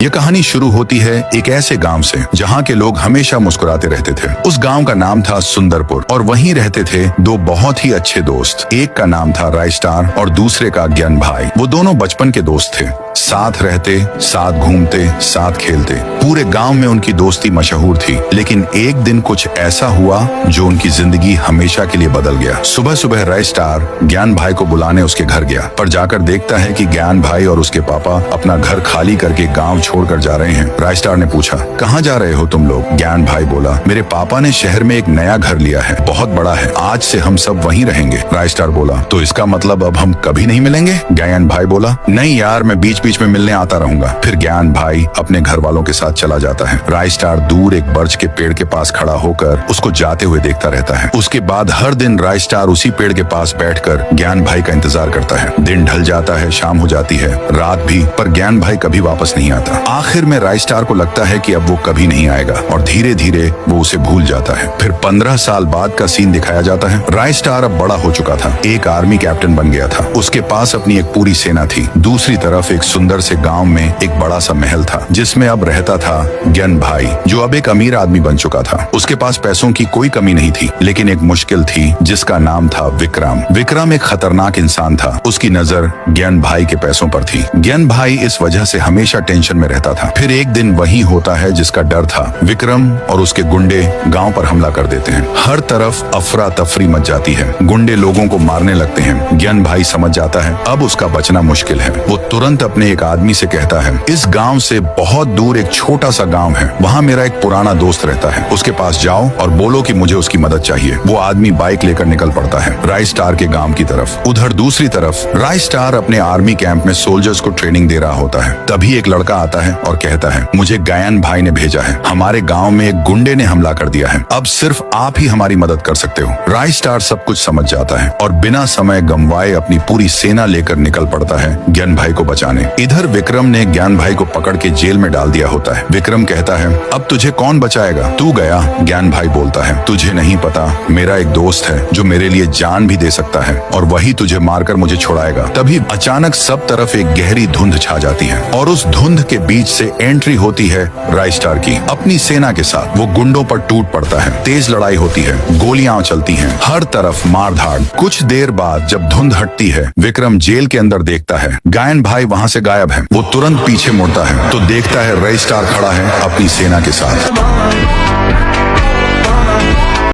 ये कहानी शुरू होती है एक ऐसे गांव से जहां के लोग हमेशा मुस्कुराते रहते थे। उस गांव का नाम था सुंदरपुर और वहीं रहते थे दो बहुत ही अच्छे दोस्त। एक का नाम था रायस्टार और दूसरे का ज्ञान भाई। वो दोनों बचपन के दोस्त थे, साथ रहते, साथ घूमते, साथ खेलते। पूरे गांव में उनकी दोस्ती मशहूर थी। लेकिन एक दिन कुछ ऐसा हुआ जो उनकी जिंदगी हमेशा के लिए बदल गया। सुबह सुबह रायस्टार ज्ञान भाई को बुलाने उसके घर गया, पर जाकर देखता है कि ज्ञान भाई और उसके पापा अपना घर खाली करके गांव छोड़कर जा रहे हैं। रायस्टार ने पूछा, कहाँ जा रहे हो तुम लोग? ज्ञान भाई बोला, मेरे पापा ने शहर में एक नया घर लिया है, बहुत बड़ा है, आज से हम सब वहीं रहेंगे। रायस्टार बोला, तो इसका मतलब अब हम कभी नहीं मिलेंगे? ज्ञान भाई बोला, नहीं यार, मैं बीच बीच में मिलने आता रहूंगा। फिर ज्ञान भाई अपने घर वालों के साथ चला जाता है। रायस्टार दूर एक बर्च के पेड़ के पास खड़ा होकर उसको जाते हुए देखता रहता है। उसके बाद हर दिन रायस्टार उसी पेड़ के पास बैठकर ज्ञान भाई का इंतजार करता है। दिन ढल जाता है, शाम हो जाती है, रात भी, पर ज्ञान भाई कभी वापस नहीं आता। आखिर में रायस्टार को लगता है कि अब वो कभी नहीं आएगा और धीरे धीरे वो उसे भूल जाता है। फिर 15 साल बाद का सीन दिखाया जाता है। रायस्टार अब बड़ा हो चुका था, एक आर्मी कैप्टन बन गया था। उसके पास अपनी एक पूरी सेना थी। दूसरी तरफ एक सुंदर से गांव में एक बड़ा सा महल था जिसमें अब रहता था ज्ञान भाई, जो अब एक अमीर आदमी बन चुका था। उसके पास पैसों की कोई कमी नहीं थी, लेकिन एक मुश्किल थी जिसका नाम था विक्रम। विक्रम एक खतरनाक इंसान था। उसकी नजर ज्ञान भाई के पैसों पर थी। ज्ञान भाई इस वजह से हमेशा टेंशन में रहता था। फिर एक दिन वही होता है जिसका डर था। विक्रम और उसके गुंडे गांव पर हमला कर देते हैं। हर तरफ अफरा तफरी मच जाती है। गुंडे लोगों को मारने लगते हैं। ज्ञान भाई समझ जाता है अब उसका बचना मुश्किल है। वो तुरंत अपने एक आदमी से कहता है, इस गांव से बहुत दूर एक छोटा सा गांव है, वहाँ मेरा एक पुराना दोस्त रहता है, उसके पास जाओ और बोलो कि मुझे उसकी मदद चाहिए। वो आदमी बाइक लेकर निकल पड़ता है रायस्टार के गांव की तरफ। उधर दूसरी तरफ रायस्टार अपने आर्मी कैंप में सोल्जर्स को ट्रेनिंग दे रहा होता है। तभी एक लड़का आता है और कहता है, मुझे ज्ञान भाई ने भेजा है, हमारे गांव में एक गुंडे ने हमला कर दिया है, अब सिर्फ आप ही हमारी मदद कर सकते हो। रायस्टार सब कुछ समझ जाता है और बिना समय गंवाए अपनी पूरी सेना लेकर निकल पड़ता है ज्ञान भाई को बचाने। इधर विक्रम ने ज्ञान भाई को पकड़ के जेल में डाल दिया होता है। विक्रम कहता है, अब तुझे कौन बचाएगा? तू गया। ज्ञान भाई बोलता है, तुझे नहीं पता, मेरा एक दोस्त है जो मेरे लिए जान भी दे सकता है और वही तुझे मारकर मुझे छुड़ाएगा। तभी अचानक सब तरफ एक गहरी धुंध छा जाती है और उस धुंध के बीच से एंट्री होती है रायस्टार की अपनी सेना के साथ। वो गुंडों पर टूट पड़ता है। तेज लड़ाई होती है, गोलियां चलती हैं, हर तरफ मार धाड़। कुछ देर बाद जब धुंध हटती है, विक्रम जेल के अंदर देखता है ज्ञान भाई वहाँ से गायब है। वो तुरंत पीछे मुड़ता है तो देखता है रायस्टार खड़ा है अपनी सेना के साथ।